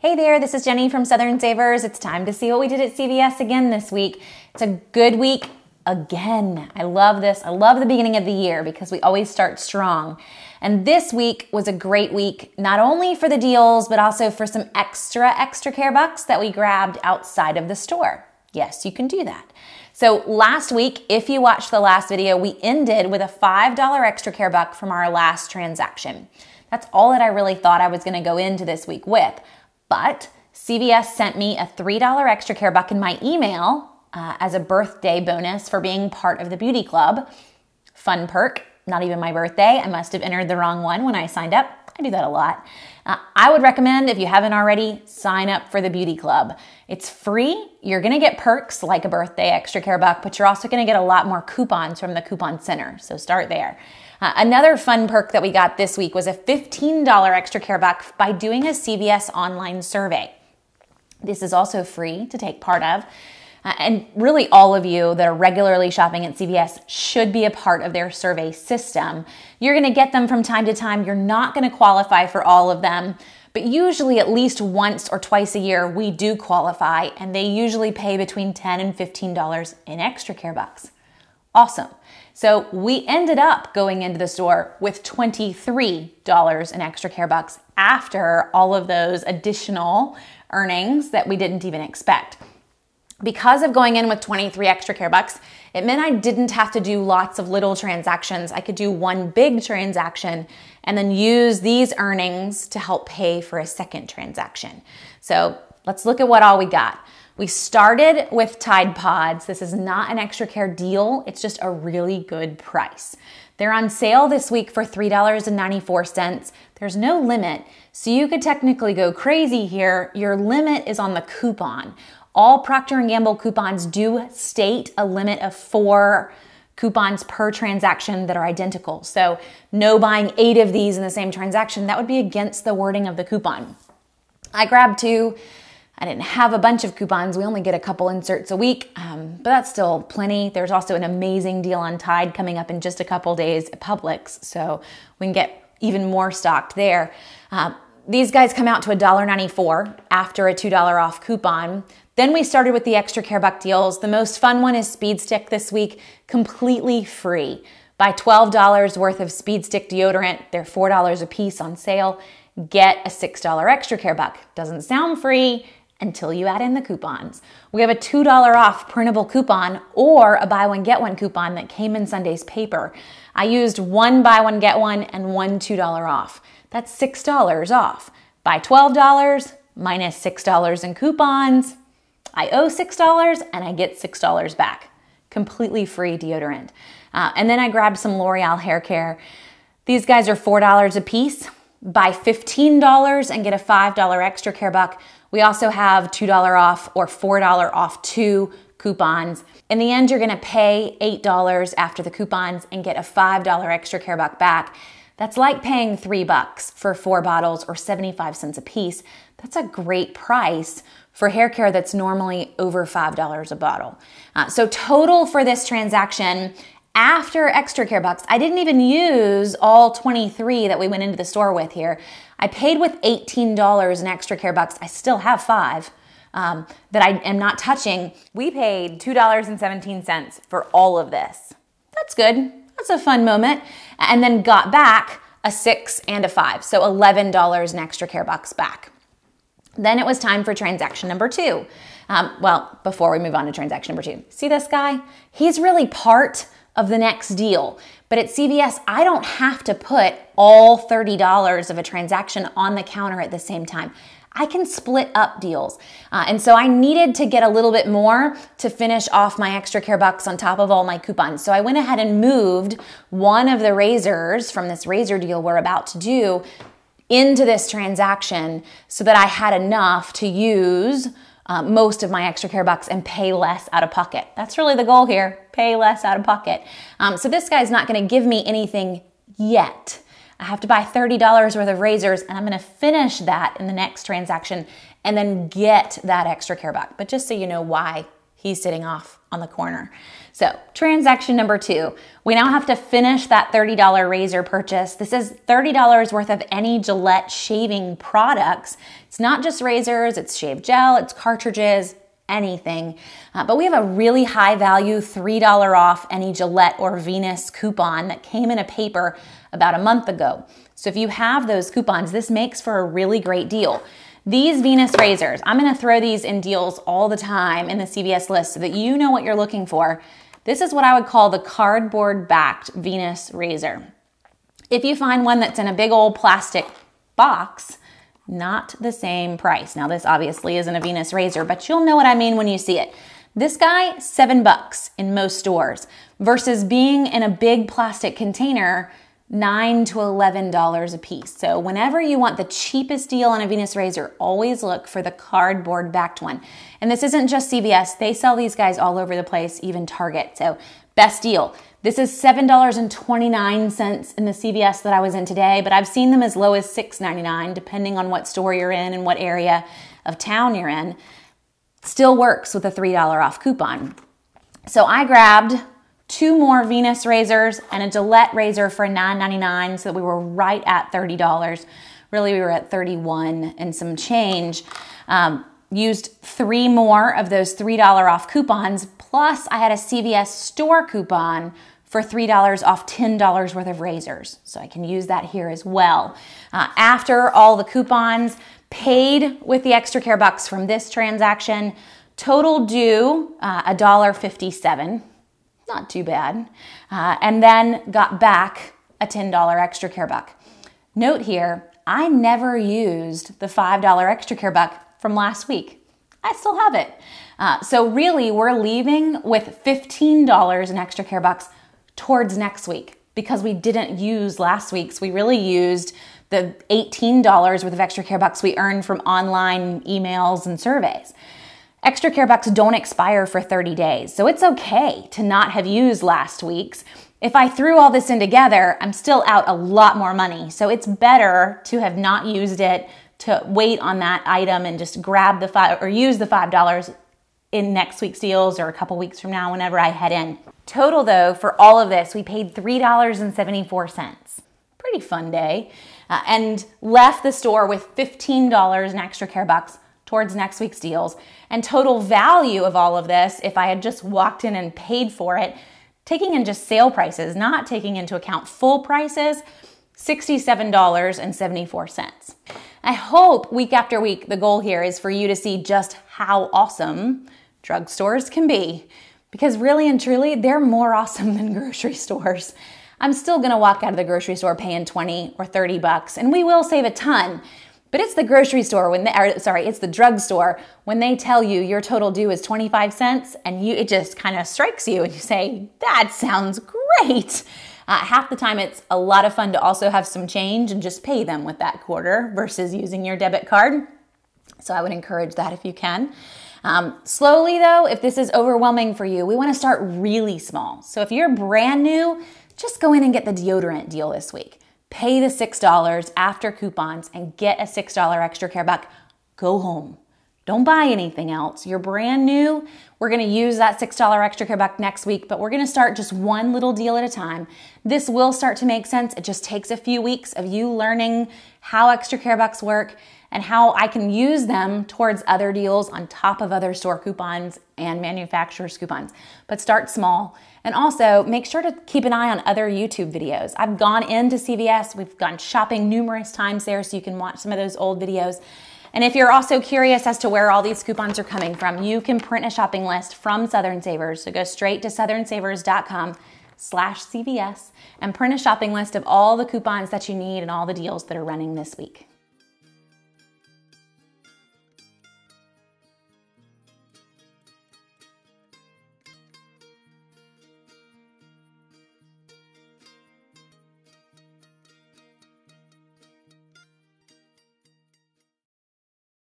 Hey there, this is Jenny from Southern Savers. It's time to see what we did at CVS again this week. It's a good week again. I love this. I love the beginning of the year because we always start strong. And this week was a great week, not only for the deals, but also for some extra care bucks that we grabbed outside of the store. Yes, you can do that. So last week, if you watched the last video, we ended with a $5 extra care buck from our last transaction. That's all that I really thought I was going to go into this week with. But CVS sent me a $3 extra care buck in my email as a birthday bonus for being part of the beauty club. Fun perk, not even my birthday. I must have entered the wrong one when I signed up. I do that a lot. I would recommend, if you haven't already, sign up for the beauty club. It's free. You're going to get perks like a birthday extra care buck, but you're also going to get a lot more coupons from the coupon center. So start there. Another fun perk that we got this week was a $15 extra care buck by doing a CVS online survey. This is also free to take part of. And really all of you that are regularly shopping at CVS should be a part of their survey system. You're going to get them from time to time. You're not going to qualify for all of them, but usually at least once or twice a year we do qualify, and they usually pay between $10 and $15 in extra care bucks. Awesome. So we ended up going into the store with $23 in extra care bucks after all of those additional earnings that we didn't even expect. Because of going in with 23 extra care bucks, it meant I didn't have to do lots of little transactions. I could do one big transaction and then use these earnings to help pay for a second transaction. So let's look at what all we got. We started with Tide Pods. This is not an extra care deal. It's just a really good price. They're on sale this week for $3.94. There's no limit, so you could technically go crazy here. Your limit is on the coupon. All Procter & Gamble coupons do state a limit of 4 coupons per transaction that are identical. So no buying 8 of these in the same transaction. That would be against the wording of the coupon. I grabbed 2. I didn't have a bunch of coupons. We only get a couple inserts a week, but that's still plenty. There's also an amazing deal on Tide coming up in just a couple days at Publix, so we can get even more stocked there. These guys come out to $1.94 after a $2 off coupon. Then we started with the extra care buck deals. The most fun one is Speed Stick this week, completely free. Buy $12 worth of Speed Stick deodorant. They're $4 a piece on sale. Get a $6 extra care buck. Doesn't sound free until you add in the coupons. We have a $2 off printable coupon or a buy one get one coupon that came in Sunday's paper. I used one buy one get one and one $2 off. That's $6 off. Buy $12 minus $6 in coupons. I owe $6 and I get $6 back. Completely free deodorant. And then I grabbed some L'Oreal hair care. These guys are $4 a piece. Buy $15 and get a $5 extra care buck. We also have $2 off or $4 off 2 coupons. In the end, you're gonna pay $8 after the coupons and get a $5 extra care buck back. That's like paying $3 for 4 bottles or 75 cents a piece. That's a great price for hair care that's normally over $5 a bottle. So total for this transaction, after extra care bucks, I didn't even use all 23 that we went into the store with here. I paid with $18 in extra care bucks. I still have 5 that I am not touching. We paid $2.17 for all of this. That's good. That's a fun moment. And then got back a 6 and a 5. So $11 in extra care bucks back. Then it was time for transaction number 2. Well, before we move on to transaction number 2, see this guy? He's really part of the next deal. But at CVS, I don't have to put all $30 of a transaction on the counter at the same time. I can split up deals. And so I needed to get a little bit more to finish off my extra care bucks on top of all my coupons. So I went ahead and moved one of the razors from this razor deal we're about to do into this transaction so that I had enough to use most of my extra care bucks and pay less out of pocket. That's really the goal here, pay less out of pocket. So this guy's not gonna give me anything yet. I have to buy $30 worth of razors and I'm gonna finish that in the next transaction and then get that extra care buck. But just so you know why He's sitting off on the corner. So transaction number 2, we now have to finish that $30 razor purchase. This is $30 worth of any Gillette shaving products. It's not just razors, it's shave gel, it's cartridges, anything. But we have a really high value $3 off any Gillette or Venus coupon that came in a paper about a month ago. So if you have those coupons, this makes for a really great deal. These Venus razors, I'm gonna throw these in deals all the time in the CVS list so that you know what you're looking for. This is what I would call the cardboard backed Venus razor. If you find one that's in a big old plastic box, not the same price. Now this obviously isn't a Venus razor, but you'll know what I mean when you see it. This guy, $7 in most stores versus being in a big plastic container, $9 to $11 a piece. So whenever you want the cheapest deal on a Venus razor, always look for the cardboard backed one. And this isn't just CVS. They sell these guys all over the place, even Target. So best deal. This is $7.29 in the CVS that I was in today, but I've seen them as low as $6.99 depending on what store you're in and what area of town you're in. Still works with a $3 off coupon. So I grabbed 2 more Venus razors and a Gillette razor for $9.99 so that we were right at $30. Really, we were at $31 and some change. Used 3 more of those $3 off coupons, plus I had a CVS store coupon for $3 off $10 worth of razors. So I can use that here as well. After all the coupons, paid with the extra care bucks from this transaction, total due $1.57. Not too bad. And then got back a $10 extra care buck. Note here, I never used the $5 extra care buck from last week. I still have it. So really, we're leaving with $15 in extra care bucks towards next week because we didn't use last week's. We really used the $18 worth of extra care bucks we earned from online emails and surveys. Extra care bucks don't expire for 30 days, so it's okay to not have used last week's. If I threw all this in together, I'm still out a lot more money, so it's better to have not used it, to wait on that item and just grab the $5 or use the $5 in next week's deals or a couple weeks from now whenever I head in. Total though, for all of this, we paid $3.74. Pretty fun day. And left the store with $15 in extra care bucks towards next week's deals. And total value of all of this, if I had just walked in and paid for it, taking in just sale prices, not taking into account full prices, $67.74. I hope week after week, the goal here is for you to see just how awesome drugstores can be. Because really and truly, they're more awesome than grocery stores. I'm still gonna walk out of the grocery store paying 20 or 30 bucks, and we will save a ton. But it's the grocery store it's the drugstore when they tell you your total due is 25 cents and it just kind of strikes you and you say, that sounds great. Half the time it's a lot of fun to also have some change and just pay them with that quarter versus using your debit card. So I would encourage that if you can. Slowly though, if this is overwhelming for you, we want to start really small. So if you're brand new, just go in and get the deodorant deal this week. Pay the $6 after coupons and get a $6 extra care buck. Go home. Don't buy anything else. You're brand new. We're going to use that $6 extra care buck next week, but we're going to start just one little deal at a time. This will start to make sense. It just takes a few weeks of you learning how extra care bucks work and how I can use them towards other deals on top of other store coupons and manufacturer's coupons. But start small. And also make sure to keep an eye on other YouTube videos. I've gone into CVS. We've gone shopping numerous times there so you can watch some of those old videos. And if you're also curious as to where all these coupons are coming from, you can print a shopping list from Southern Savers. So go straight to southernsavers.com/CVS and print a shopping list of all the coupons that you need and all the deals that are running this week.